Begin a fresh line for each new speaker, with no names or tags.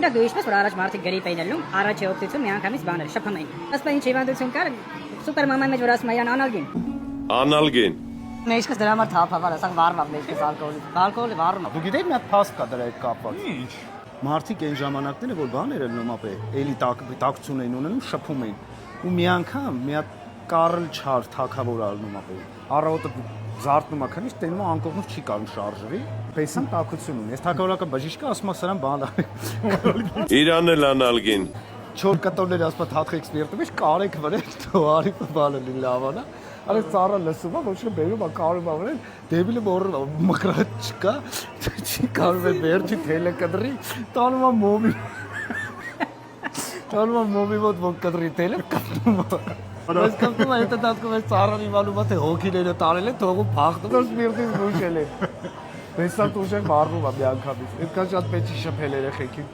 Դու ինչպես որ առաջ մարդիկ գրիպ էին ելնում, առաջի օգտություն միանգամից բաներ շփում էին։ Ասպա ինչ հիվանդություն կար, սուպերմաման մեջ որ ասում են անալգին։
Անալգին։
Մեջքս դրա համար թափավար, ասած վառվա մեջքս ալկոհոլի։ Ալկոհոլը վառում է։
Դու գիտես մի հատ փաստ կա դրա հետ կապված։ Ինչ։ Մարդիկ այն ժամանակները որ բաներ են նոմապ է, էլի տակցուն էին ունենում, շփում էին։ Ու մի անգամ մի հատ Կարլ Չար թակավոր ալնոմապ է։ Առավոտը զարթնում ա քնից, տենում անկողնով չի կարող շարժվի։ Պեսան տակություն ունի։ Այս թակավորական բժիշկը ասում է սրան բան ա։
Իրան էլ անալգին։
Չոր կտորներ ասպա թաթխ էքսպերտը մեջ կարեք վրել, թո արի բանը լի լավանա։ Արես ծառը լսում ա, ոչ թե բերում ա կարում ա վրել, դեբիլը մորը մկրատ չկա, չի կարող է վերջի թելը կդրի, տանում ա մոմի։ Տանում ա մոմի մոտ ոնք կդրի թելը կապնում ա։ Այս կապնում ա հետը դատքում ես ծառան իվանում ա, թե հոգիները տարել են, թողում փախնում ա սպիրտից բուշել են։ Տեսա տուժեն մարվում ա մի անգամից, այդքան շատ պետք չի շփել երեխեքին։